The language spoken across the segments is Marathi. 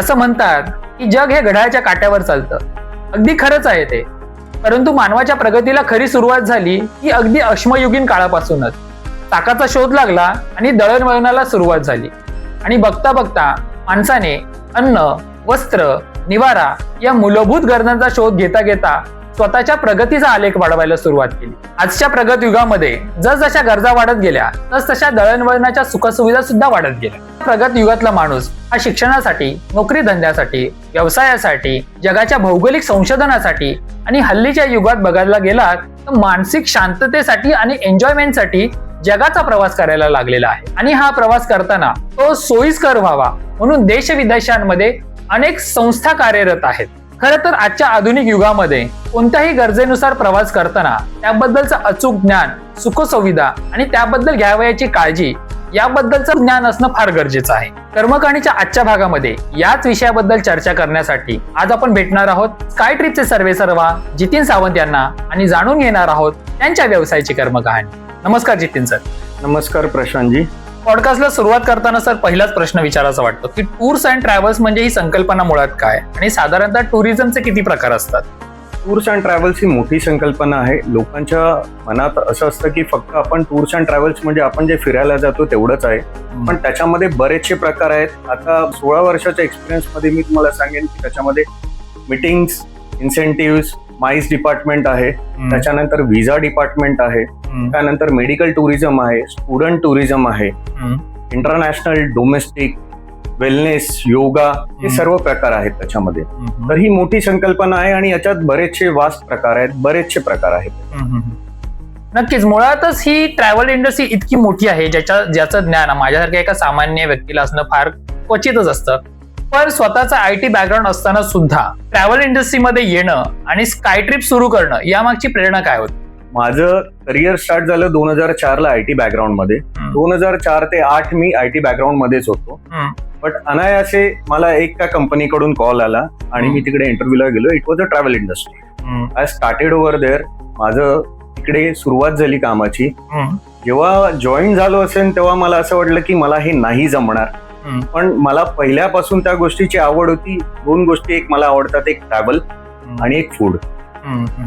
असं म्हणतात की जग हे घड्याळाच्या काट्यावर चालतं. अगदी खरंच आहे ते. परंतु मानवाच्या प्रगतीला खरी सुरुवात झाली ही अगदी अश्मयुगीन काळापासूनच. चाकाचा शोध लागला आणि दळणवळणाला सुरुवात झाली. आणि बघता बघता माणसाने अन्न, वस्त्र, निवारा या मूलभूत गरजांचा शोध घेता घेता स्वतःच्या प्रगतीचा आलेख वाढवायला सुरुवात केली. आजच्या प्रगत युगामध्ये जसजशा गरजा वाढत गेल्या तसतशा दळणवळणाच्या सुखसुविधा सुद्धा वाढत गेल्या. प्रगत युगातला माणूस हा शिक्षणासाठी, नोकरी धंद्यासाठी, व्यवसायासाठी, जगाच्या भौगोलिक संशोधनासाठी आणि हल्लीच्या युगात बघायला गेला तर मानसिक शांततेसाठी आणि एन्जॉयमेंटसाठी जगाचा प्रवास करायला लागलेला आहे. आणि हा प्रवास करताना तो सोयीस्कर व्हावा म्हणून देश विदेशांमध्ये अनेक संस्था कार्यरत आहेत. खरं तर आजच्या आधुनिक युगामध्ये कोणत्याही गरजेनुसार प्रवास करताना त्याबद्दलचं अचूक ज्ञान, सुखसुविधा आणि त्याबद्दल घ्यावयाची काळजी याबद्दलचं ज्ञान असणं फार गरजेचं आहे. कर्मकाणीच्या आजच्या भागामध्ये याच विषयाबद्दल चर्चा करण्यासाठी आज आपण भेटणार आहोत स्काय ट्रिपचे सर्वेसर्वा जितीन सावंत यांना आणि जाणून घेणार आहोत त्यांच्या व्यवसायाची कर्मकहाणी. नमस्कार जितीन सर. नमस्कार प्रशांतजी. पॉडकास्टला सुरुवात करताना सर पहिलाच प्रश्न विचारायचा वाटतो की टूर्स अँड ट्रॅव्हल्स म्हणजे ही संकल्पना मुळात काय आणि साधारणतः टुरिझमचे किती प्रकार असतात? टूर्स अँड ट्रॅव्हल्स ही मोठी संकल्पना आहे. लोकांच्या मनात असं असतं की फक्त आपण टूर्स अँड ट्रॅव्हल्स म्हणजे आपण जे फिरायला जातो तेवढंच आहे, पण त्याच्यामध्ये बरेचसे प्रकार आहेत. आता 16 वर्षाच्या एक्सपिरियन्स मध्ये मी तुम्हाला सांगेन की त्याच्यामध्ये मीटिंग्स, इन्सेंटिव्ह, माईस डिपार्टमेंट आहे, त्याच्यानंतर व्हिसा डिपार्टमेंट आहे, त्यानंतर मेडिकल टुरिझम आहे, स्टुडंट टुरिझम आहे, इंटरनॅशनल, डोमेस्टिक, वेलनेस, योगा हे सर्व प्रकार आहेत त्याच्यामध्ये. तर ही मोठी संकल्पना आहे आणि याच्यात बरेचसे वास्ट प्रकार आहेत, बरेचसे प्रकार आहेत. नक्कीच. मुळातच ही ट्रॅव्हल इंडस्ट्री इतकी मोठी आहे ज्याचं ज्ञान माझ्यासारख्या एका सामान्य व्यक्तीला असणं फार क्वचितच असतं. पण स्वतःचा IT बॅकग्राऊंड असताना सुद्धा ट्रॅव्हल इंडस्ट्रीमध्ये येणं आणि स्काय ट्रिप सुरू करणं यामागची प्रेरणा काय होती? माझं करिअर स्टार्ट झालं 2004ला IT बॅकग्राऊंड मध्ये. 2004 ते 8 मी IT बॅकग्राऊंड मध्येच होतो. बट अनायासे मला एका कंपनीकडून कॉल आला आणि मी तिकडे इंटरव्ह्यूला गेलो. It was a travel industry. I started over there. माझं तिकडे सुरुवात झाली कामाची. जेव्हा जॉईन झालो असेल तेव्हा मला असं वाटलं की मला हे नाही जमणार, पण मला पहिल्यापासून त्या गोष्टीची आवड होती. 2 गोष्टी एक मला आवडतात, एक ट्रॅव्हल आणि एक फूड.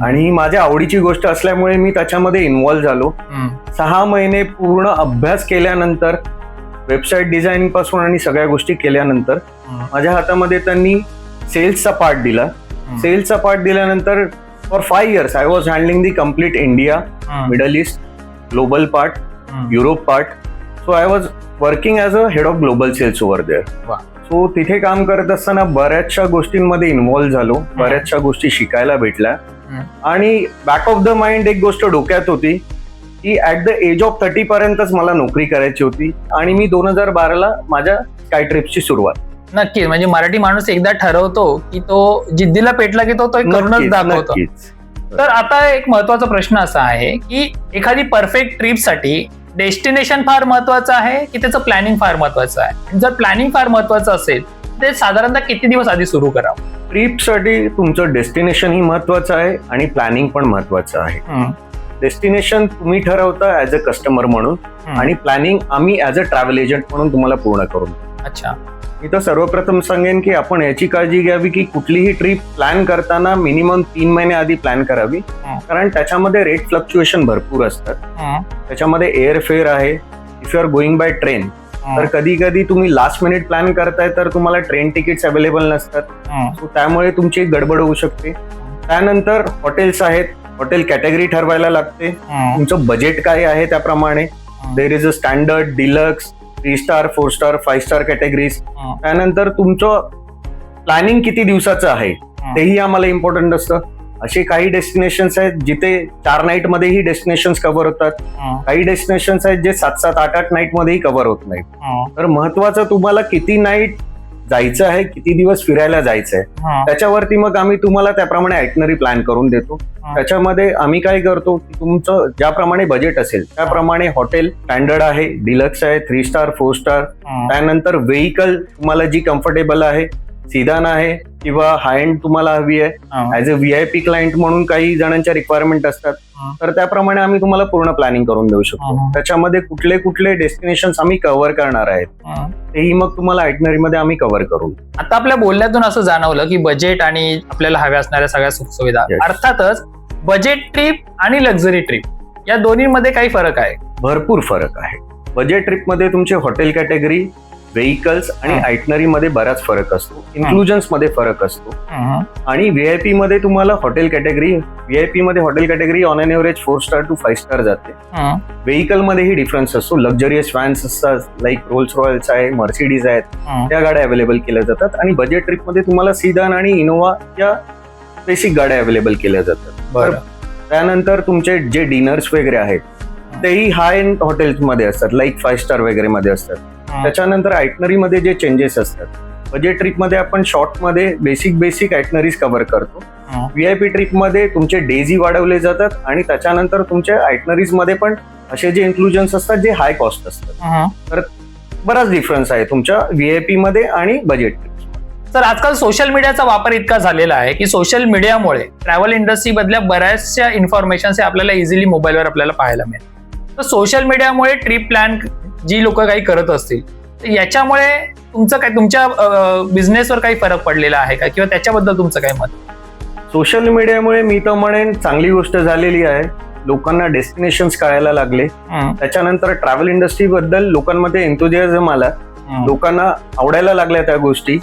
आणि माझ्या आवडीची गोष्ट असल्यामुळे मी त्याच्यामध्ये इन्व्हॉल्व्ह झालो. 6 महिने पूर्ण अभ्यास केल्यानंतर, वेबसाईट डिझाईन पासून आणि सगळ्या गोष्टी केल्यानंतर माझ्या हातामध्ये त्यांनी सेल्सचा पार्ट दिला. सेल्सचा पार्ट दिल्यानंतर for 5 years I was handling the complete India, middle east, global part, Europe part. So I was working as a head of global sales over there. सो तिथे काम करत असताना बऱ्याचशा गोष्टींमध्ये इन्व्हॉल्व्ह झालो, बऱ्याचशा गोष्टी शिकायला भेटल्या. आणि बॅक ऑफ द माइंड एक गोष्ट डोक्यात होती की ऍट द एज ऑफ 30 पर्यंतच मला नोकरी करायची होती. आणि मी 2012ला माझ्या स्काय ट्रिपची सुरुवात. नक्कीच. म्हणजे मराठी माणूस एकदा ठरवतो की तो जिद्दीला पेटला की तो करूनच दाखवतो. तर आता एक महत्वाचा प्रश्न असा आहे की एखादी परफेक्ट ट्रिपसाठी डेस्टिनेशन फार महत्वाचं आहे की त्याचं प्लॅनिंग फार महत्वाचं आहे? जर प्लॅनिंग फार महत्वाचं असेल ते साधारणतः किती दिवस आधी सुरू करावं? ट्रिपसाठी तुमचं डेस्टिनेशन ही महत्वाचं आहे आणि प्लॅनिंग पण महत्वाचं आहे. डेस्टिनेशन तुम्ही ठरवता ऍज अ कस्टमर म्हणून, आणि प्लॅनिंग आम्ही ऍज अ ट्रॅव्हल एजंट म्हणून तुम्हाला पूर्ण करून. अच्छा. मी तर सर्वप्रथम सांगेन की आपण याची काळजी घ्यावी की कुठलीही ट्रिप प्लॅन करताना मिनिमम 3 महिने आधी प्लॅन करावी, कारण त्याच्यामध्ये रेट फ्लक्च्युएशन भरपूर असतात. त्याच्यामध्ये एअर फेअर आहे. If you are going by train तर कधी कधी तुम्ही लास्ट मिनिट प्लॅन करताय तर तुम्हाला ट्रेन तिकीट्स अवेलेबल नसतात. सो त्यामुळे तुमची गडबड होऊ शकते. त्यानंतर हॉटेल्स आहेत. हॉटेल कॅटेगरी ठरवायला लागते. तुमचं बजेट काय आहे त्याप्रमाणे. There is a standard, deluxe, 3 star, 4 star, 5 star categories. त्यानंतर तुमचं प्लॅनिंग किती दिवसाचं आहे तेही आम्हाला इम्पॉर्टंट असतं. असे काही डेस्टिनेशन्स आहेत जिथे 4 नाईट मध्येही डेस्टिनेशन्स कव्हर होतात. काही डेस्टिनेशन्स आहेत जे 7-7, 8-8 नाईट मध्येही कव्हर होत नाहीत. तर महत्वाचं तुम्हाला किती नाईट जायचं आहे, किती दिवस फिरायला जायचं आहे, त्याच्यावरती मग आम्ही तुम्हाला त्याप्रमाणे आयटनरी प्लॅन करून देतो. त्याच्यामध्ये आम्ही काय करतो की तुमचं ज्याप्रमाणे बजेट असेल त्याप्रमाणे हॉटेल स्टँडर्ड आहे, डिलक्स आहे, 3 स्टार, 4 स्टार. त्यानंतर व्हेकल तुम्हाला जी कम्फर्टेबल आहे, सिदान आहे किंवा हाय एंड तुम्हाला हवी आहे. ऍज अ VIP क्लायंट म्हणून काही जणांच्या रिक्वायरमेंट असतात. तर त्याप्रमाणे आम्ही तुम्हाला पूर्ण प्लॅनिंग करून देऊ शकतो. त्याच्यामध्ये कुठले कुठले डेस्टिनेशन्स आम्ही कव्हर करणार आहेत तेही मग तुम्हाला आयटनरीमध्ये आम्ही कव्हर करू. आता आपल्या बोलण्यातून असं जाणवलं की बजेट आणि आपल्याला हव्या असणाऱ्या सगळ्या सुखसुविधा, Yes. अर्थातच बजेट ट्रिप आणि लक्झरी ट्रिप या दोन्हीमध्ये काही फरक आहे? भरपूर फरक आहे. बजेट ट्रिपमध्ये तुमचे हॉटेल कॅटेगरी, व्हेकल्स आणि आयटनरी मध्ये बराच फरक असतो. इन्क्लुजन्स मध्ये फरक असतो. आणि व्हीआयपी मध्ये तुम्हाला hotel category on an average 4 star to 5 star जाते. व्हेकल मध्येही डिफरन्स असतो. लक्झरियस व्हॅन्स असतात, लाईक रोल्स रॉयल्स आहे, मर्सिडीज आहेत, त्या गाड्या अवेलेबल केल्या जातात. आणि बजेट ट्रिप मध्ये तुम्हाला सीदान आणि इनोवा या बेसिक गाड्या अवेलेबल केल्या जातात. बरं. त्यानंतर तुमचे जे डिनर्स वगैरे आहेत तेही हाय एंड हॉटेल्स मध्ये असतात, लाईक 5 स्टार वगैरे मध्ये असतात. त्याच्यानंतर आयटनरी मध्ये जे चेंजेस असतात, बजेट ट्रिप मध्ये आपण शॉर्ट मध्ये बेसिक आयटनरीज कव्हर करतो. व्हीआयपी ट्रिप मध्ये तुमचे डेझी वाढवले जातात आणि त्याच्यानंतर तुमच्या आयटनरीज मध्ये पण असे जे इन्क्लुजन्स असतात जे हाय कॉस्ट असतात. तर बराच डिफरन्स आहे तुमच्या व्हीआयपी मध्ये आणि बजेट ट्रिप. तर आजकाल सोशल मीडियाचा वापर इतका झालेला आहे की सोशल मीडियामुळे ट्रॅव्हल इंडस्ट्री मधल्या बऱ्याचशा इन्फॉर्मेशन आपल्याला इझिली मोबाईलवर आपल्याला पाहायला मिळेल. तर सोशल मीडियामुळे ट्रिप प्लॅन जी लोक काही करत असतील तर याच्यामुळे तुमच्या बिझनेसवर काही फरक पडलेला आहे का, किंवा त्याच्याबद्दल तुमचं काय मत? सोशल मीडियामुळे मी तर म्हणेन चांगली गोष्ट झालेली आहे. लोकांना डेस्टिनेशन्स कळायला लागले. त्याच्यानंतर ट्रॅव्हल इंडस्ट्री बद्दल लोकांमध्ये एन्थुझियाझम आला. लोकांना आवडायला लागल्या त्या गोष्टी.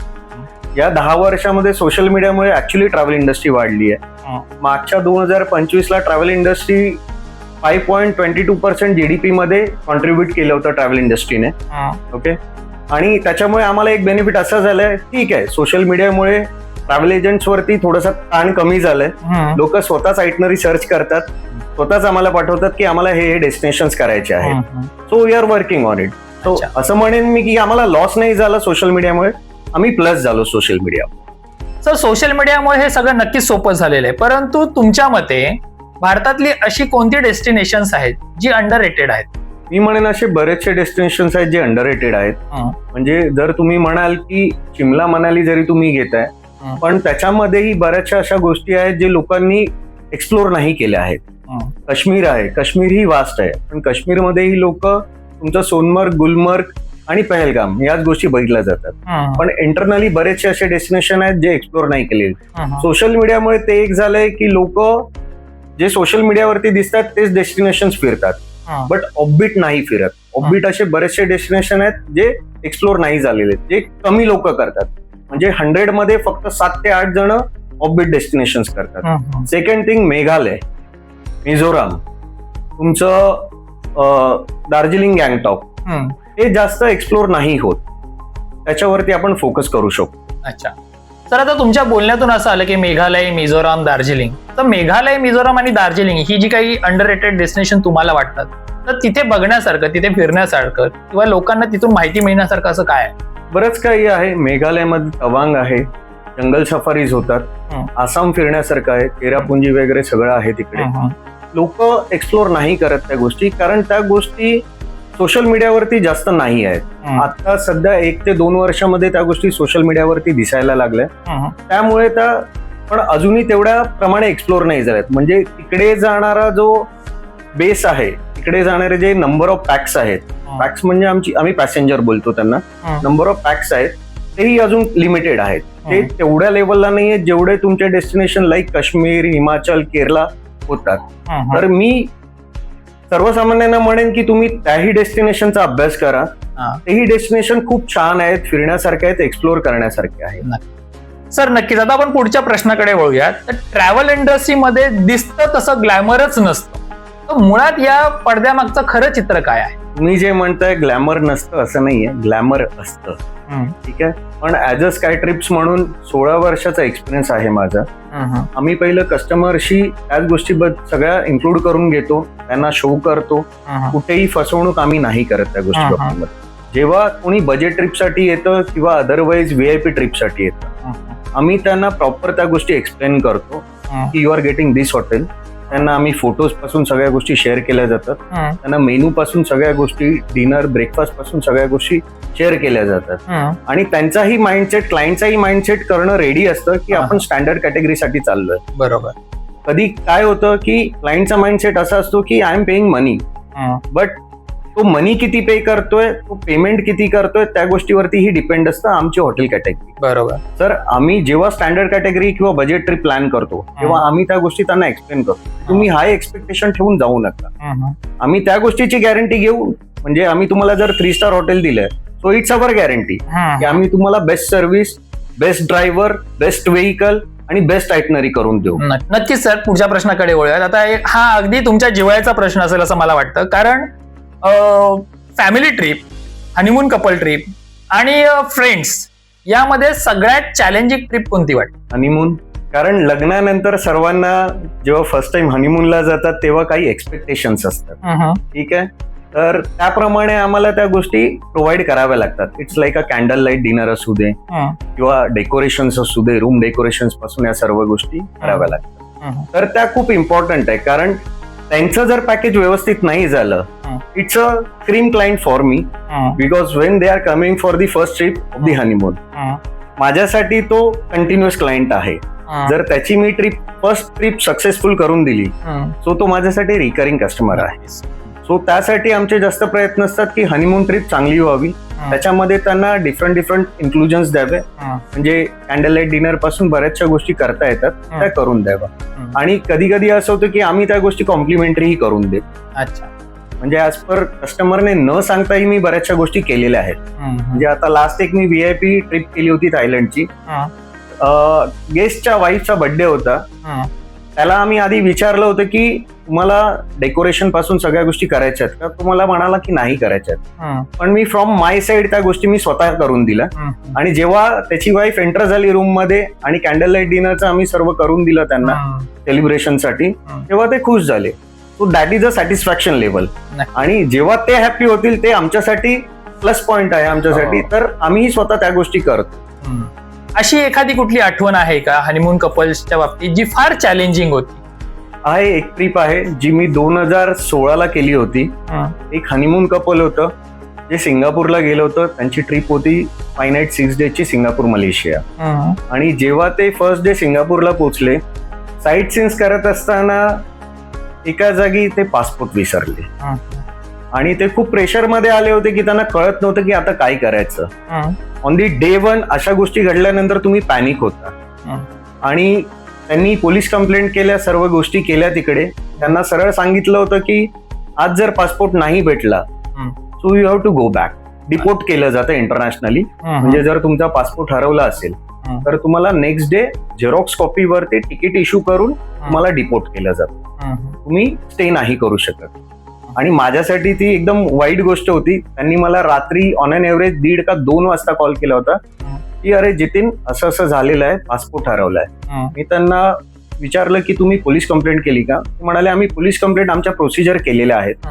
या 10 वर्षामध्ये सोशल मीडियामुळे ऍक्च्युली ट्रॅव्हल इंडस्ट्री वाढली आहे. मागच्या 2025 ला ट्रॅव्हल इंडस्ट्री 5.22% जीडीपी मध्ये कॉन्ट्रीब्युट केलं होतं ट्रॅव्हल इंडस्ट्रीने. ओके. आणि त्याच्यामुळे आम्हाला एक बेनिफिट असं झालंय, ठीक आहे, सोशल मीडियामुळे ट्रॅव्हल एजंट्स वरती थोडासा ताण कमी झालाय. लोक स्वतःच आयटनरी सर्च करतात, स्वतःच आम्हाला पाठवतात की आम्हाला हे डेस्टिनेशन्स करायचे आहेत. So we are working on it. So असं म्हणेन मी की आम्हाला लॉस नाही झाला सोशल मीडियामुळे, आम्ही प्लस झालो सोशल मीडिया. सर, सोशल मीडियामुळे हे सगळं नक्कीच सोपं झालेलं आहे, परंतु तुमच्या मते भारतातली अशी कोणती डेस्टिनेशन्स आहेत जी अंडररेटेड आहेत? मी म्हणेन असे बरेचसे डेस्टिनेशन्स आहेत जे अंडररेटेड आहेत. म्हणजे जर तुम्ही म्हणाल की शिमला मनाली जरी तुम्ही घेताय, पण त्याच्यामध्येही बऱ्याचशा अशा गोष्टी आहेत जे लोकांनी एक्सप्लोर नाही केल्या आहेत. काश्मीर आहे, काश्मीर ही वास्ट आहे, पण काश्मीरमध्येही लोक तुमचं सोनमर्ग, गुलमर्ग आणि पहलगाम याच गोष्टी बघितल्या जातात. पण इंटरनली बरेचसे असे डेस्टिनेशन आहेत जे एक्सप्लोर नाही केले. सोशल मीडियामुळे ते एक झालंय की लोक जे सोशल मीडियावरती दिसतात तेच डेस्टिनेशन फिरतात, बट ऑफबीट नाही फिरत. ऑफबीट असे बरेचसे डेस्टिनेशन आहेत जे एक्सप्लोर नाही झालेले, जे कमी लोक करतात. म्हणजे 100 मध्ये फक्त 7 ते 8 जण ऑफबीट डेस्टिनेशन करतात. सेकंड थिंग, मेघालय, मिझोराम, तुमचं दार्जिलिंग, गँगटॉक हे जास्त एक्सप्लोर नाही होत. त्याच्यावरती आपण फोकस करू शकतो. अच्छा सर, आता तुमच्या बोलण्यातून असं आलं की मेघालय, मिझोराम, दार्जिलिंग. तर मेघालय, मिझोराम आणि दार्जिलिंग ही जी काही अंडररेटेड डेस्टिनेशन तुम्हाला वाटतात, तर तिथे बघण्यासारखं, तिथे फिरण्यासारखं किंवा लोकांना तिथून माहिती मिळण्यासारखं असं काय आहे? बरंच काही आहे. मेघालयमध्ये तवांग आहे, जंगल सफारीज होतात. आसाम फिरण्यासारखं आहे, चेरापुंजी वगैरे सगळं आहे तिकडे. लोक एक्सप्लोर नाही करत त्या गोष्टी, कारण त्या गोष्टी सोशल मीडियावरती जास्त नाही आहेत. आता सध्या 1 ते 2 वर्षामध्ये त्या गोष्टी सोशल मीडियावरती दिसायला लागल्या. त्यामुळे त्या पण अजूनही तेवढ्या प्रमाणे एक्सप्लोर नाही झाल्यात. म्हणजे तिकडे जाणारा जो बेस आहे, तिकडे जाणारे जे नंबर ऑफ पॅक्स आहेत, पॅक्स म्हणजे आम्ही पॅसेंजर बोलतो त्यांना, नंबर ऑफ पॅक्स आहेत तेही अजून लिमिटेड आहेत. ते तेवढ्या लेवलला नाहीये जेवढे तुमचे डेस्टिनेशन लाईक काश्मीर, हिमाचल, केरला होतात. तर मी सर्वसामान्यांना म्हणेन की तुम्ही त्याही डेस्टिनेशनचा अभ्यास करा. तेही डेस्टिनेशन खूप छान आहेत, फिरण्यासारखे आहेत, एक्सप्लोर करण्यासारखे आहेत. सर नक्कीच. आता आपण पुढच्या प्रश्नाकडे वळूयात. तर ट्रॅव्हल इंडस्ट्रीमध्ये दिसतं तसं ग्लॅमरच नसतं, तर मुळात या पडद्यामागचं खरं चित्र काय आहे? तुम्ही जे म्हणताय ग्लॅमर नसतं असं नाहीये, ग्लॅमर असतं. ठीक आहे. पण ऍज अ स्काय ट्रिप्स म्हणून 16 वर्षाचा एक्सपिरियन्स आहे माझा. आम्ही पहिलं कस्टमरशी त्याच गोष्टी सगळ्या इन्क्लूड करून घेतो, त्यांना शो करतो. कुठेही फसवणूक आम्ही नाही करत त्या गोष्टी बाबतीमध्ये. जेव्हा कोणी बजेट ट्रिपसाठी येतं किंवा अदरवाईज व्हीआयपी ट्रिपसाठी येतं, आम्ही त्यांना प्रॉपर त्या गोष्टी एक्सप्लेन करतो की you are getting this hotel. त्यांना आम्ही फोटोज पासून सगळ्या गोष्टी शेअर केल्या जातात. त्यांना मेनू पासून सगळ्या गोष्टी, डिनर, ब्रेकफास्ट पासून सगळ्या गोष्टी शेअर केल्या जातात. आणि त्यांचाही माइंडसेट, क्लायंटचाही माइंडसेट करणं रेडी असतं की आपण स्टँडर्ड कॅटेगरीसाठी चाललोय. बरोबर. कधी काय होतं की क्लायंटचा माइंडसेट असा असतो की I am paying money, but तो मनी किती पे करतोय, तो पेमेंट किती करतोय, त्या गोष्टीवरतीही डिपेंड असतं आमची हॉटेल कॅटेगरी. बरोबर. सर आम्ही जेव्हा स्टँडर्ड कॅटेगरी किंवा बजेट ट्रिप प्लॅन करतो तेव्हा आम्ही त्या गोष्टी त्यांना एक्सप्लेन करतो. तुम्ही हाय एक्सपेक्टेशन ठेवून जाऊ नका. आम्ही त्या गोष्टीची गॅरंटी घेऊ, म्हणजे आम्ही तुम्हाला जर 3 स्टार हॉटेल दिलंय सो इट्स अवर गॅरंटी की आम्ही तुम्हाला best service, best driver, best vehicle आणि बेस्ट आयटनरी करून देऊ. नक्कीच सर, पुढच्या प्रश्नाकडे वळूयात. आता हा अगदी तुमच्या जिव्हाळ्याचा प्रश्न असेल असं मला वाटतं, कारण family trip, honeymoon couple trip आणि फ्रेंड्स यामध्ये सगळ्यात चॅलेंजिंग ट्रिप कोणती वाटते? हनीमून. कारण लग्नानंतर सर्वांना जेव्हा फर्स्ट टाइम हनीमूनला जातात तेव्हा काही एक्सपेक्टेशन्स असतात. ठीक आहे, तर त्याप्रमाणे आम्हाला त्या गोष्टी प्रोव्हाइड कराव्या लागतात. It's like a candle light dinner असू दे किंवा डेकोरेशन्स असू दे, रूम डेकोरेशन्स पासून या सर्व गोष्टी कराव्या लागतात. तर त्या खूप इम्पॉर्टंट आहे, कारण त्यांचं जर पॅकेज व्यवस्थित नाही झालं, it's a cream client for me, because when they are coming for the first trip of the honeymoon, माझ्यासाठी तो कंटिन्युअस क्लायंट आहे. जर त्याची मी फर्स्ट ट्रिप सक्सेसफुल करून दिली सो तो माझ्यासाठी रिकरिंग कस्टमर आहे. सो त्यासाठी आमचे जास्त प्रयत्न असतात की हनीमून ट्रिप चांगली व्हावी, त्याच्यामध्ये त्यांना डिफरंट इन्क्लुजन्स द्यावे, म्हणजे कॅन्डल लाईट डिनर पासून बऱ्याचशा गोष्टी करता येतात त्या करून द्यावा. आणि कधी कधी असं होतं की आम्ही त्या गोष्टी कॉम्प्लिमेंटरीही करून देतो. अच्छा, म्हणजे ऍज पर कस्टमरने न सांगताही मी बऱ्याचशा गोष्टी केलेल्या आहेत. म्हणजे आता लास्ट एक मी VIP ट्रिप केली होती थायलंडची. गेस्टच्या वाईफचा बर्थडे होता. त्याला आम्ही आधी विचारलं होतं की तुम्हाला डेकोरेशन पासून सगळ्या गोष्टी करायच्या आहेत का? तो मला म्हणाला की नाही करायच्या आहेत. पण मी फ्रॉम माय साइड त्या गोष्टी मी स्वतः करून दिल्या. आणि जेव्हा त्याची वाईफ एंटर झाली रूम मध्ये आणि कॅन्डल लाईट डिनरचं आम्ही सर्व करून दिलं त्यांना सेलिब्रेशनसाठी, तेव्हा ते खुश झाले. So that is a satisfaction level. आणि जेव्हा ते हॅपी होतील ते आमच्यासाठी प्लस पॉइंट आहे आमच्यासाठी. तर आम्हीही स्वतः त्या गोष्टी करतो. अशी एखादी कुठली आठवण आहे का हनीमून कपल्सच्या बाबतीत जी फार चॅलेंजिंग होती? आहे, एक ट्रिप आहे जी मी 2016ला केली होती. एक हनीमून कपल होतं जे सिंगापूरला गेलं होतं. त्यांची ट्रिप होती 5 नाईट 6 डेजची सिंगापूर मलेशिया. आणि जेव्हा ते फर्स्ट डे सिंगापूरला पोहोचले, साईट सीन्स करत असताना एका जागी ते पासपोर्ट विसरले आणि ते खूप प्रेशरमध्ये आले होते की त्यांना कळत नव्हतं की आता काय करायचं. ऑन दी डे 1 अशा गोष्टी घडल्यानंतर तुम्ही पॅनिक होता. आणि त्यांनी पोलीस कंप्लेंट केल्या, सर्व गोष्टी केल्या. तिकडे त्यांना सरळ सांगितलं होतं की आज जर पासपोर्ट नाही भेटला so you have to go back. Deport केलं जातं इंटरनॅशनली. म्हणजे जर तुमचा पासपोर्ट हरवला असेल तर तुम्हाला नेक्स्ट डे झेरॉक्स कॉपीवरती तिकीट इश्यू करून तुम्हाला डिपोर्ट केलं जातं. तुम्ही स्टे नाही करू शकत. आणि माझ्यासाठी ती एकदम वाईट गोष्ट होती. त्यांनी मला रात्री ऑन एन एव्हरेज 1:30 का 2 वाजता कॉल केला होता की अरे जितीन असं असं झालेलं आहे, पासपोर्ट हरवलाय. मी त्यांना विचारलं की तुम्ही पोलीस कंप्लेंट केली का? ते म्हणाले आम्ही पोलीस कंप्लेंट आमच्या प्रोसिजर केलेल्या आहेत.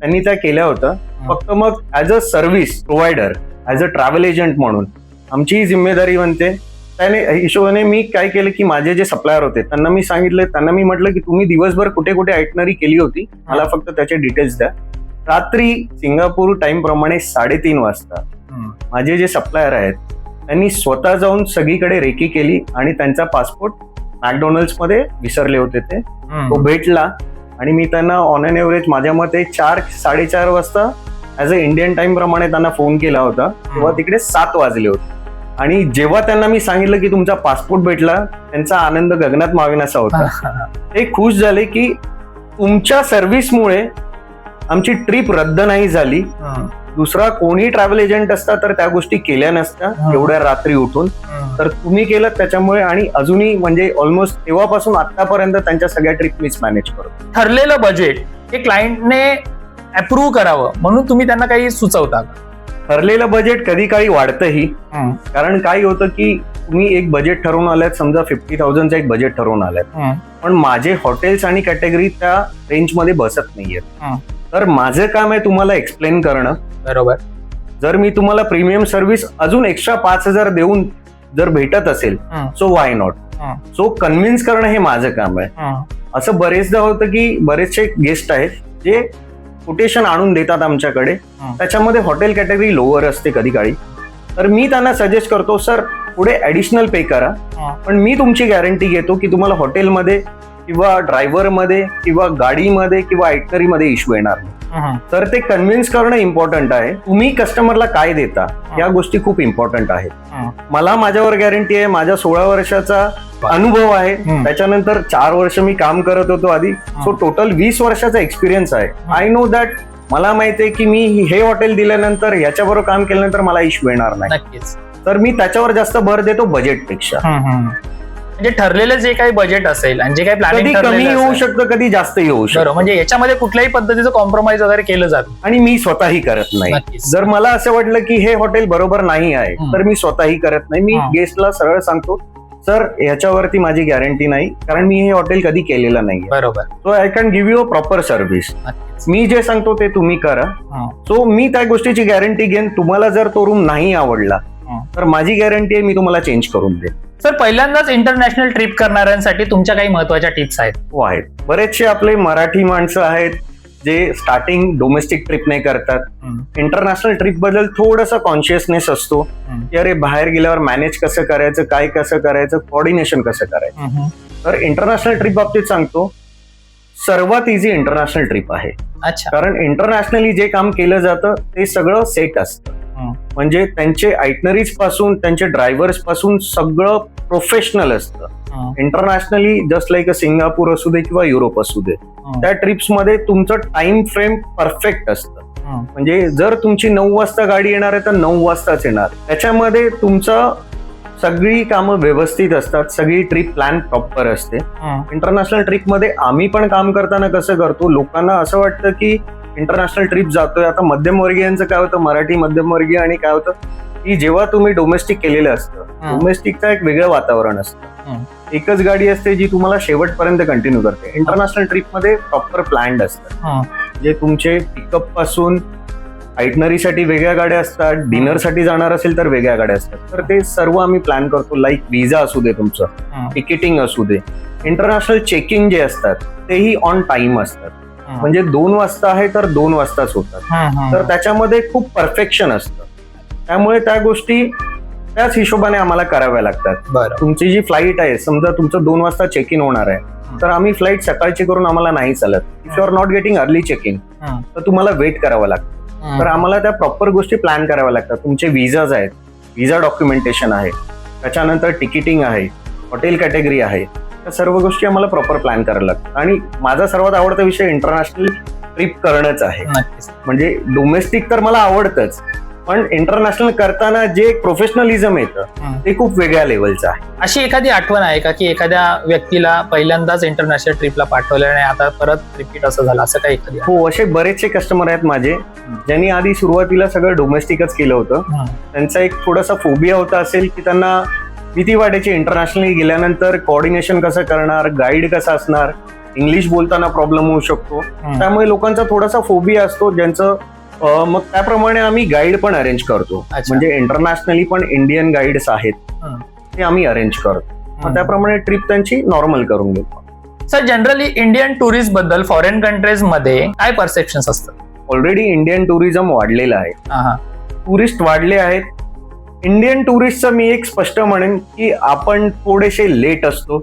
त्यांनी त्या केल्या होत्या. फक्त मग as a service provider, as a travel agent म्हणून आमची जिम्मेदारी बनते. त्याने हिशोबाने मी काय केलं की माझे जे सप्लायर होते त्यांना मी सांगितलं, त्यांना मी म्हटलं की तुम्ही दिवसभर कुठे कुठे आयटनरी केली होती, मला फक्त त्याचे डिटेल्स द्या. रात्री सिंगापूर टाइम प्रमाणे 3:30 वाजता माझे जे सप्लायर आहेत त्यांनी स्वतः जाऊन सगळीकडे रेकी केली आणि त्यांचा पासपोर्ट मॅकडॉनल्ड्स मध्ये विसरले होते. तो भेटला आणि मी त्यांना ऑन एन एव्हरेज माझ्या मते 4-4:30 वाजता ऍज अ इंडियन टाइम प्रमाणे त्यांना फोन केला होता. तेव्हा तिकडे 7 वाजले होते. आणि जेव्हा त्यांना मी सांगितलं की तुमचा पासपोर्ट भेटला, त्यांचा आनंद गगनात मावेनासा होता. ते खुश झाले की तुमच्या सर्व्हिसमुळे आमची ट्रिप रद्द नाही झाली. दुसरा कोणी ट्रॅव्हल एजंट असता तर त्या गोष्टी केल्या नसत्या एवढ्या रात्री उठून. तर तुम्ही केलं त्याच्यामुळे. आणि अजूनही म्हणजे ऑलमोस्ट तेव्हापासून आतापर्यंत त्यांच्या सगळ्या ट्रिप मीच मॅनेज करतो. ठरलेलं बजेट हे क्लायंटने अप्रूव्ह करावं म्हणून तुम्ही त्यांना काही सुचवता का? ठरलेलं बजेट कधी काळी वाढतंही. कारण काय होतं की तुम्ही एक बजेट ठरवून आल्यात, समजा 50,000चं एक बजेट ठरवून आल्यात, पण माझे हॉटेल्स आणि कॅटेगरी त्या रेंजमध्ये बसत नाहीयेत. तर माझं काम आहे तुम्हाला एक्सप्लेन करणं. बरोबर. जर मी तुम्हाला प्रीमियम सर्व्हिस अजून एक्स्ट्रा 5,000 देऊन जर भेटत असेल so why not. So convince करणं हे माझं काम आहे. असं बरेचदा होतं की बरेचसे गेस्ट आहेत जे कोटेशन आणून देतात आमच्याकडे, त्याच्यामध्ये हॉटेल कॅटेगरी लोअर असते कधी काळी. तर मी त्यांना सजेस्ट करतो सर पुढे ऍडिशनल पे करा, पण मी तुमची गॅरंटी घेतो की तुम्हाला हॉटेलमध्ये किंवा ड्रायव्हरमध्ये किंवा गाडीमध्ये किंवा आयटनरीमध्ये इश्यू येणार नाही. तर ते कन्व्हिन्स करणं इम्पॉर्टंट आहे. तुम्ही कस्टमरला काय देता या गोष्टी खूप इम्पॉर्टंट आहेत. मला माझ्यावर गॅरंटी आहे, माझ्या 16 वर्षाचा अनुभव आहे, त्याच्यानंतर 4 वर्ष मी काम करत होतो आधी, सो टोटल 20 वर्षाचा एक्सपिरियन्स आहे. I know that. मला माहिती आहे की मी हे हॉटेल दिल्यानंतर याच्याबरोबर काम केल्यानंतर मला इश्यू येणार नाही. नक्कीच. तर मी त्याच्यावर जास्त भर देतो बजेटपेक्षा. म्हणजे ठरलेलं जे काही बजेट असेल आणि जे काही कधी प्लॅनिंग कमी होऊ शकतं, कधी जास्तही होऊ शकतं. बरोबर. म्हणजे याच्यामध्ये कुठल्याही पद्धतीचं कॉम्प्रोमाइज वगैरे केलं जात आणि मी स्वतःही करत नाही. नक्कीच. जर मला असं वाटलं की हे हॉटेल बरोबर नाही आहे तर मी स्वतःही करत नाही. मी गेस्टला सरळ सांगतो, सर याच्यावरती माझी गॅरंटी नाही, कारण मी हे हॉटेल कधी केलेलं नाही. बरोबर. So I can give you a proper service. नक्कीच. मी जे सांगतो ते तुम्ही करा. सो मी त्या गोष्टीची गॅरंटी घेईन. तुम्हाला जर तो रूम नाही आवडला तर माझी गॅरंटी आहे मी तुम्हाला चेंज करून देईन. सर, पहिल्यांदाच इंटरनॅशनल ट्रिप करणाऱ्यांसाठी तुमच्या काही महत्वाच्या टिप्स आहेत? हो आहेत. बरेचसे आपले मराठी माणसं आहेत जे स्टार्टिंग डोमेस्टिक ट्रिप नाही करतात. इंटरनॅशनल ट्रिप बद्दल थोडंसं कॉन्शियसनेस असतो की अरे बाहेर गेल्यावर मॅनेज कसं करायचं, काय कसं करायचं, कोऑर्डिनेशन कसं करायचं. तर इंटरनॅशनल ट्रिप बाबतीत सांगतो, सर्वात इझी इंटरनॅशनल ट्रिप आहे. अच्छा. कारण इंटरनॅशनली जे काम केलं जातं ते सगळं सेट असतं. म्हणजे त्यांचे आयटनरीज पासून त्यांचे ड्रायव्हर्स पासून सगळं प्रोफेशनल असतं. Internationally just like a Singapore असू दे किंवा युरोप असू दे, त्या ट्रिप्स मध्ये तुमचं टाइम फ्रेम परफेक्ट असतं. म्हणजे जर तुमची 9 वाजता गाडी येणार आहे तर 9 वाजताच येणार. त्याच्यामध्ये तुमचं सगळी कामं व्यवस्थित असतात, सगळी ट्रिप प्लॅन प्रॉपर असते. इंटरनॅशनल ट्रिपमध्ये आम्ही पण काम करताना कसं करतो, लोकांना असं वाटतं की इंटरनॅशनल ट्रिप जातोय. आता मध्यमवर्गीयांचं काय होतं, मराठी मध्यमवर्गीय आणि काय होतं की जेव्हा तुम्ही डोमेस्टिक केलेलं असतं, डोमेस्टिकचं एक वेगळं वातावरण असतं. एकच गाडी असते जी तुम्हाला शेवटपर्यंत कंटिन्यू करते. इंटरनॅशनल ट्रिपमध्ये प्रॉपर प्लॅन्ड असतं. जे तुमचे पिकअप पासून आयटनरीसाठी वेगळ्या गाड्या असतात, डिनरसाठी जाणार असेल तर वेगळ्या गाड्या असतात. तर ते सर्व आम्ही प्लॅन करतो. लाईक विजा असू दे, तुमचं तिकीटिंग असू दे, इंटरनॅशनल चेकिंग जे असतात तेही ऑन टाइम असतात. म्हणजे 2 वाजता आहे तर 2 वाजताच होतात. तर त्याच्यामध्ये खूप परफेक्शन असतं. त्यामुळे त्या गोष्टी त्याच हिशोबाने आम्हाला कराव्या लागतात. तुमची जी फ्लाईट आहे, समजा तुमचं 2 वाजता चेक इन होणार आहे, तर आम्ही फ्लाईट सकाळची करून आम्हाला नाही चालत. If you are not getting early check in तर तुम्हाला वेट करावं लागतं. तर आम्हाला त्या प्रॉपर गोष्टी प्लॅन कराव्या लागतात. तुमचे विजाज आहेत, विजा डॉक्युमेंटेशन आहे, त्याच्यानंतर तिकीटिंग आहे, हॉटेल कॅटेगरी आहे, त्या सर्व गोष्टी आम्हाला प्रॉपर प्लॅन करायला लागतात. आणि माझा सर्वात आवडता विषय इंटरनॅशनल ट्रिप करणंच आहे. म्हणजे डोमेस्टिक तर मला आवडतंच, पण इंटरनॅशनल करताना जे प्रोफेशनलिझम येतं ते खूप वेगळ्या लेवलचं आहे. अशी एखादी आठवण आहे का की एखाद्या व्यक्तीला पहिल्यांदाच इंटरनॅशनल ट्रिपला पाठवलं आणि आता परत रिपीट असं झालं, असं काही एखादी? हो, असे बरेचसे कस्टमर आहेत माझे ज्यांनी आधी सुरुवातीला सगळं डोमेस्टिकच केलं होतं. त्यांचा एक थोडासा फोबिया होता असेल की त्यांना भीती वाटायची इंटरनॅशनली गेल्यानंतर कोऑर्डिनेशन कसं करणार, गाईड कसा असणार, इंग्लिश बोलताना प्रॉब्लेम होऊ शकतो. त्यामुळे लोकांचा थोडासा फोबिया असतो ज्यांचं. मग त्याप्रमाणे आम्ही गाईड पण अरेंज करतो. म्हणजे इंटरनॅशनली पण इंडियन गाईड्स आहेत, ते आम्ही अरेंज करतो. मग त्याप्रमाणे ट्रिप त्यांची नॉर्मल करून घेतो. सर, जनरली इंडियन टुरिस्ट बद्दल फॉरेन कंट्रीज मध्ये काय परसेप्शन असतात? ऑलरेडी इंडियन टुरिझम वाढलेलं आहे, टुरिस्ट वाढले आहेत. इंडियन टुरिस्टचं मी एक स्पष्ट म्हणेन की आपण थोडेसे लेट असतो.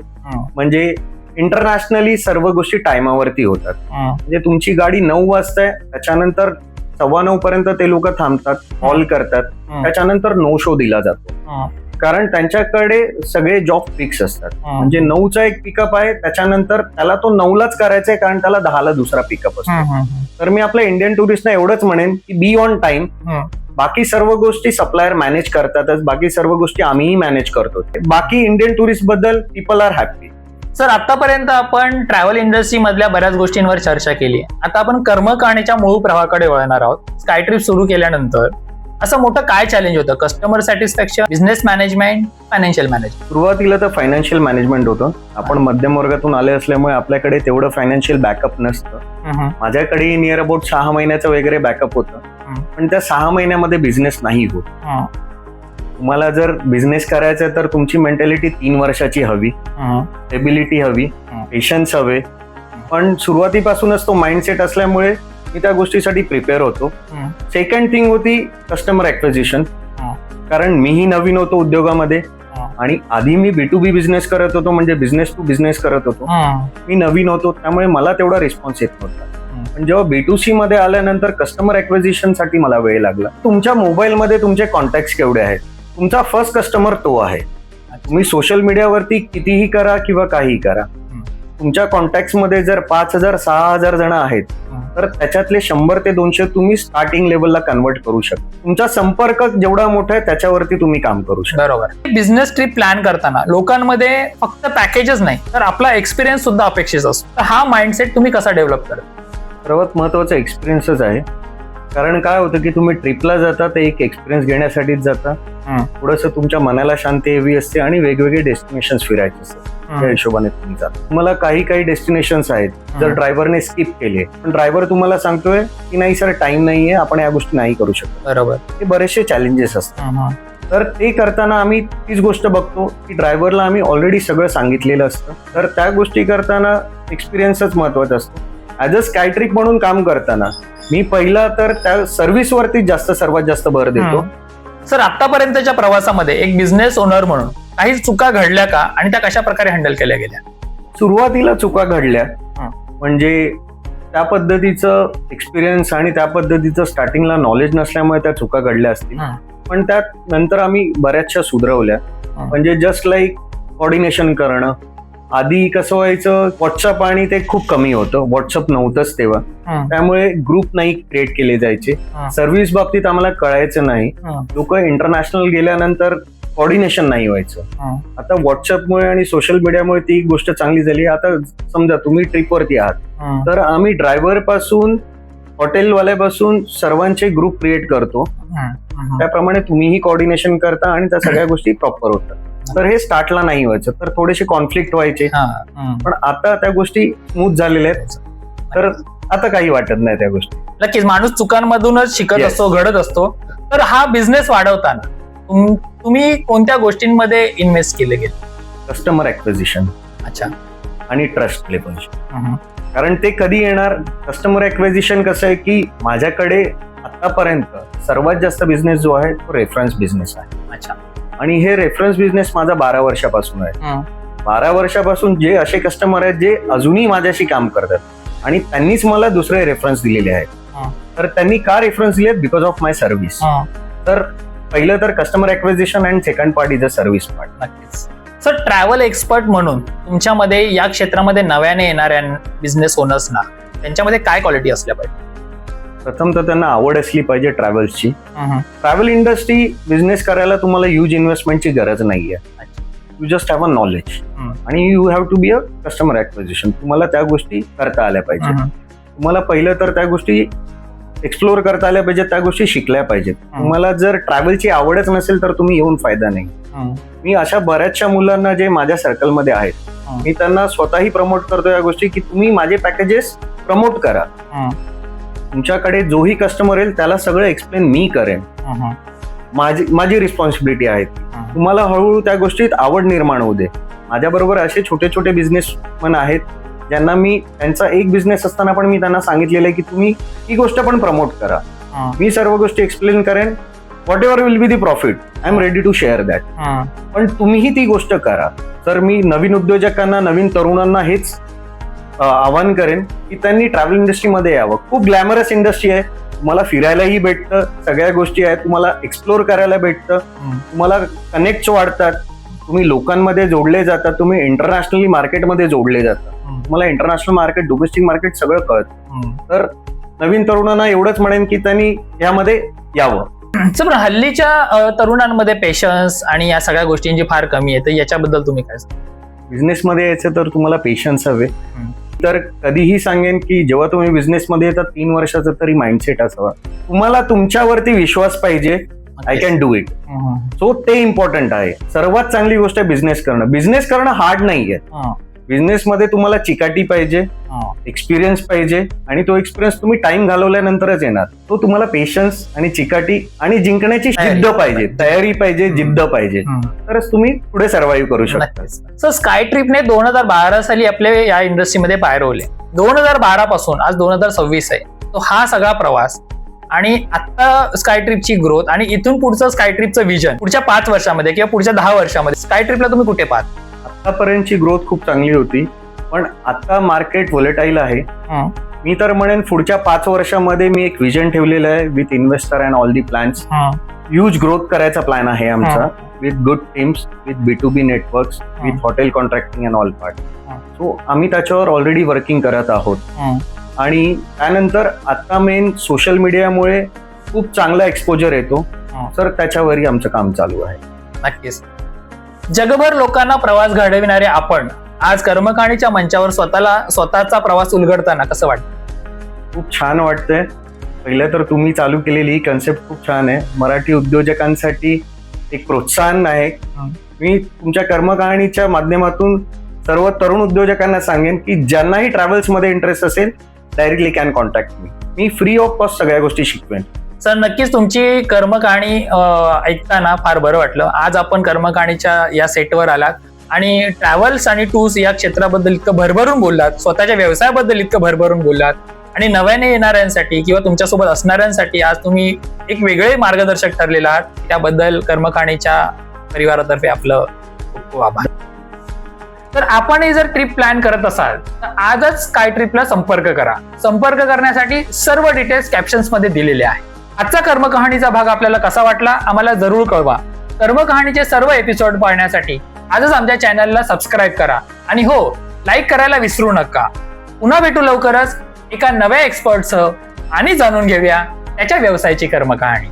म्हणजे इंटरनॅशनली सर्व गोष्टी टायमावरती होतात. म्हणजे तुमची गाडी 9 वाजता आहे, त्याच्यानंतर 9:15 पर्यंत ते लोक थांबतात, कॉल करतात, त्याच्यानंतर नो शो दिला जातो. कारण त्यांच्याकडे सगळे जॉब फिक्स असतात. म्हणजे 9चा एक पिकअप आहे, त्याच्यानंतर त्याला तो 9लाच करायचा आहे, कारण त्याला 10ला दुसरा पिकअप असतो. तर मी आपल्या इंडियन टुरिस्टना एवढंच म्हणेन की बी ऑन टाइम. बाकी सर्व गोष्टी सप्लायर मॅनेज करतातच, बाकी सर्व गोष्टी आम्हीही मॅनेज करतो. बाकी इंडियन टुरिस्ट बद्दल पीपल आर हॅपी. सर, आतापर्यंत आपण ट्रॅव्हल इंडस्ट्री मधल्या बऱ्याच गोष्टींवर चर्चा केली. आता आपण कर्मकांडीच्या मूळ प्रवाहाकडे वळणार आहोत. स्काय ट्रिप सुरू केल्यानंतर असं मोठं काय चॅलेंज होतं? Customer satisfaction, business management, financial management? सुरुवातीला तर फायनान्शियल मॅनेजमेंट होतं. आपण मध्यम वर्गातून आले असल्यामुळे आपल्याकडे तेवढं फायनान्शियल बॅकअप नसतं. माझ्याकडे नियर अबाउट 6 महिन्याचं वगैरे बॅकअप होतं, पण त्या 6 महिन्यामध्ये बिझनेस नाही होत. तुम्हाला जर बिझनेस करायचा तर तुमची मेंटॅलिटी 3 वर्षाची हवी, स्टेबिलिटी हवी, पेशन्स हवे. पण सुरुवातीपासूनच तो माइंडसेट असल्यामुळे मी त्या गोष्टीसाठी प्रिपेअर होतो. सेकंड थिंग होती कस्टमर ऍक्विजिशन. कारण मीही नवीन होतो उद्योगामध्ये, आणि आधी मी B2B बिझनेस करत होतो, म्हणजे बिझनेस टू बिझनेस करत होतो. मी नवीन होतो त्यामुळे मला तेवढा रिस्पॉन्स येत नव्हता. पण जेव्हा B2C मध्ये आल्यानंतर कस्टमर ऍक्विजिशन साठी मला वेळ लागला. तुमच्या मोबाईलमध्ये तुमचे कॉन्टॅक्ट केवढे आहेत, तुमचा फर्स्ट कस्टमर तो आहे. तुम्ही सोशल मीडियावरती कितीही करा किंवा काहीही करा, तुमच्या कॉन्टॅक्ट मध्ये जर 5,000 6,000 जण आहेत तर त्याच्यातले 100 ते 200 तुम्ही स्टार्टिंग लेवलला कन्वर्ट करू शकता. तुमचा संपर्क जेवढा मोठा आहे त्याच्यावरती तुम्ही काम करू शकता. बरोबर. बिझनेस ट्रिप प्लॅन करताना लोकांमध्ये फक्त पॅकेजच नाही तर आपला एक्सपिरियन्स सुद्धा अपेक्षित असतो. तर हा माइंडसेट तुम्ही कसा डेव्हलप करता? सर्वात महत्वाचा एक्सपिरियन्सच आहे. कारण काय होतं की तुम्ही ट्रिपला जाता ते एक एक्सपिरियन्स घेण्यासाठीच जाता. थोडंसं तुमच्या मनाला शांती हवी असते आणि वेगवेगळे डेस्टिनेशन्स फिरायचे असतात. त्या हिशोबाने तुम्ही जाता. तुम्हाला काही डेस्टिनेशन्स आहेत जर ड्रायव्हरने स्किप केले, पण ड्रायव्हर तुम्हाला सांगतोय की नाही सर टाइम नाहीये, आपण या गोष्टी नाही करू शकत. बरोबर. हे बरेचसे चॅलेंजेस असतात. तर ते करताना आम्ही तीच गोष्ट बघतो की ड्रायव्हरला आम्ही ऑलरेडी सगळं सांगितलेलं असतं. तर त्या गोष्टी करताना एक्सपिरियन्सच महत्वाचा असतो. ऍज अ स्काय ट्रिप म्हणून काम करताना मी पहिला तर त्या सर्व्हिसवरती सर्वात जास्त भर देतो. सर, आतापर्यंतच्या प्रवासामध्ये एक बिझनेस ओनर म्हणून काही चुका घडल्या का आणि त्या कशा प्रकारे हँडल केल्या गेल्या? सुरुवातीला चुका घडल्या, म्हणजे त्या पद्धतीचं एक्सपिरियन्स आणि त्या पद्धतीचं स्टार्टिंगला नॉलेज नसल्यामुळे त्या चुका घडल्या असतील. पण त्यात नंतर आम्ही बऱ्याचशा सुधरवल्या. म्हणजे जस्ट लाईक कोऑर्डिनेशन करणं. आधी कसं व्हायचं, व्हॉट्सअप आणि ते खूप कमी होतं, व्हॉट्सअप नव्हतंच तेव्हा, त्यामुळे ग्रुप नाही क्रिएट केले जायचे. सर्व्हिस बाबतीत आम्हाला कळायचं नाही. लोक इंटरनॅशनल गेल्यानंतर कोऑर्डिनेशन नाही व्हायचं. आता व्हॉट्सअपमुळे आणि सोशल मीडियामुळे ती गोष्ट चांगली झाली. आता समजा तुम्ही ट्रिपवरती आहात तर आम्ही ड्रायव्हर पासून हॉटेलवाल्यापासून सर्वांचे ग्रुप क्रिएट करतो. त्याप्रमाणे तुम्हीही कोऑर्डिनेशन करता आणि त्या सगळ्या गोष्टी प्रॉपर होतात. तर हे स्टार्टला नाही व्हायचं, तर थोडेसे कॉन्फ्लिक्ट व्हायचे. पण आता त्या गोष्टी स्मूथ झालेल्या आहेत, तर आता काही वाटत नाही त्या गोष्टी. नक्कीच माणूस चुकांमधूनच शिकत असतो, घडत असतो. तर हा बिझनेस वाढवताना तुम्ही कोणत्या गोष्टींमध्ये इन्व्हेस्ट केले गेले? Customer acquisition. अच्छा. आणि ट्रस्ट लेवल. कारण ते कधी येणार? कस्टमर ऍक्विजिशन कसं आहे की माझ्याकडे आतापर्यंत सर्वात जास्त बिझनेस जो आहे तो रेफरन्स बिझनेस आहे. अच्छा. आणि हे रेफरन्स बिझनेस माझा 12 वर्षापासून आहे. 12 वर्षापासून जे असे कस्टमर आहेत जे अजूनही माझ्याशी काम करतात आणि त्यांनीच मला दुसरे रेफरन्स दिलेले आहेत. तर त्यांनी का रेफरन्स दिलेत? Because of my service. तर पहिलं तर customer acquisition and second part is a service part. नक्कीच. सर, ट्रॅव्हल एक्सपर्ट म्हणून तुमच्यामध्ये या क्षेत्रामध्ये नव्याने येणाऱ्या बिझनेस ओनर्सना त्यांच्यामध्ये काय क्वालिटी असल्या पाहिजे? प्रथम तर त्यांना आवड असली पाहिजे ट्रॅव्हल्सची. ट्रॅव्हल इंडस्ट्री बिझनेस करायला तुम्हाला ह्यूज इन्व्हेस्टमेंटची गरज नाहीये. You just have a knowledge आणि you have to be a customer acquisition. तुम्हाला त्या गोष्टी करता आल्या पाहिजे. तुम्हाला पहिलं तर त्या गोष्टी एक्सप्लोर करता आल्या पाहिजेत, त्या गोष्टी शिकल्या पाहिजेत. तुम्हाला जर ट्रॅव्हलची आवडच नसेल तर तुम्ही येऊन फायदा नाही. मी अशा बऱ्याचशा मुलांना जे माझ्या सर्कलमध्ये आहेत, मी त्यांना स्वतःही प्रमोट करतो या गोष्टी की तुम्ही माझे पॅकेजेस प्रमोट करा. तुमच्याकडे जोही कस्टमर येईल त्याला सगळं एक्सप्लेन मी करेन. माझी रिस्पॉन्सिबिलिटी आहे. तुम्हाला हळूहळू त्या गोष्टीत आवड निर्माण होऊ दे. माझ्याबरोबर असे छोटे छोटे बिझनेसमन आहेत ज्यांना मी त्यांचा एक बिझनेस असताना पण मी त्यांना सांगितलेलं आहे की तुम्ही ही गोष्ट पण प्रमोट करा. मी सर्व गोष्टी एक्सप्लेन करेन. Whatever will be the profit, I am ready to share that. पण तुम्हीही ती गोष्ट करा. तर मी नवीन उद्योजकांना, नवीन तरुणांना हेच आवाहन करेन की त्यांनी ट्रॅव्हल इंडस्ट्रीमध्ये यावं. खूप ग्लॅमरस इंडस्ट्री आहे. तुम्हाला फिरायलाही भेटतं, सगळ्या गोष्टी आहेत, तुम्हाला एक्सप्लोर करायला भेटतं, तुम्हाला कनेक्ट वाढतात, तुम्ही लोकांमध्ये जोडले जातात, तुम्ही इंटरनॅशनली मार्केटमध्ये जोडले जातात, तुम्हाला इंटरनॅशनल मार्केट, डोमेस्टिक मार्केट सगळं कळतं. तर नवीन तरुणांना एवढंच म्हणेन की त्यांनी यामध्ये यावं. सर, हल्लीच्या तरुणांमध्ये पेशन्स आणि या सगळ्या गोष्टींची फार कमी आहे, तर याच्याबद्दल तुम्ही काय सांगा? बिझनेसमध्ये यायचं तर तुम्हाला पेशन्स हवे. तर कधीही सांगेन की जेव्हा तुम्ही बिझनेसमध्ये येतात 3 वर्षाचा तरी माइंडसेट असावा. तुम्हाला तुमच्यावरती विश्वास पाहिजे. I can do it. So ते इम्पॉर्टंट आहे. सर्वात चांगली गोष्ट आहे बिझनेस करणं. बिझनेस करणं हार्ड नाहीये. बिझनेसमध्ये तुम्हाला चिकाटी पाहिजे, एक्सपिरियन्स पाहिजे आणि तो एक्सपिरियन्स तुम्ही टाइम घालवल्यानंतरच येणार. तो तुम्हाला पेशन्स आणि चिकाटी आणि जिंकण्याची जिद्द पाहिजे, तयारी पाहिजे, जिद्द पाहिजे, तरच तुम्ही पुढे सर्व्हाइव्ह करू शकता. सर, स्काय ट्रिपने 2012 साली आपले या इंडस्ट्रीमध्ये पाय रोवले. 2012 पासून आज 2026 आहे. तो हा सगळा प्रवास आणि आता स्काय ट्रिपची ग्रोथ आणि इथून पुढचं स्काय ट्रिपचं विजन पुढच्या 5 वर्षामध्ये किंवा पुढच्या 10 वर्षामध्ये स्काय ट्रिपला तुम्ही कुठे पाहता? आतापर्यंतची ग्रोथ खूप चांगली होती, पण आता मार्केट व्होलेटाईल आहे. मी तर म्हणेन पुढच्या 5 वर्षामध्ये मी एक विजन ठेवलेलं आहे with investor and all the plans. Huge growth करायचा प्लॅन आहे आमचा with good teams, with B2B networks, with hotel contracting and all part. So आम्ही त्याच्यावर ऑलरेडी वर्किंग करत आहोत. आणि त्यानंतर आता मेन सोशल मीडियामुळे खूप चांगला एक्सपोजर येतो, तर त्याच्यावरही आमचं काम चालू आहे. नक्कीच. जगभर लोकांना प्रवास घडविणारे आपण आज कर्मकाणीच्या मंचावर स्वतःचा प्रवास उलगडताना कसं वाटतं? खूप छान वाटतंय. पहिलं तर तुम्ही चालू केलेली ही कन्सेप्ट खूप छान आहे. मराठी उद्योजकांसाठी एक प्रोत्साहन आहे. मी तुमच्या कर्मकाणीच्या माध्यमातून सर्व तरुण उद्योजकांना सांगेन की ज्यांनाही ट्रॅव्हल्समध्ये इंटरेस्ट असेल, directly can contact me free of cost सगळ्या गोष्टी शिकवेन. सर, नक्कीच तुमची कर्मकाणी ऐकताना फार बरं वाटलं. आज आपण कर्मकाणीच्या या सेटवर आलात आणि ट्रॅव्हल्स आणि टूर्स या क्षेत्राबद्दल इतकं भरभरून बोललात, स्वतःच्या व्यवसायाबद्दल इतकं भरभरून बोललात आणि नव्याने येणाऱ्यांसाठी किंवा तुमच्यासोबत असणाऱ्यांसाठी आज तुम्ही एक वेगळे मार्गदर्शक ठरलेला आहात. त्याबद्दल कर्मकाणीच्या परिवारातर्फे आपलं खूप खूप आभार. तर आपणही जर ट्रिप प्लॅन करत असाल तर आजच स्काय ट्रिपला संपर्क करा. संपर्क करण्यासाठी सर्व डिटेल्स कॅप्शन्स मध्ये दिलेले आहे. आजचा कर्मकहाणीचा भाग आपल्याला कसा वाटला आम्हाला जरूर कळवा. कर्मकहाणीचे सर्व एपिसोड पाहण्यासाठी आजच आमच्या चॅनलला सबस्क्राईब करा आणि हो, लाईक करायला विसरू नका. पुन्हा भेटू लवकरच एका नव्या एक्सपर्टसह आणि जाणून घेऊया त्याच्या व्यवसायाची कर्मकहाणी.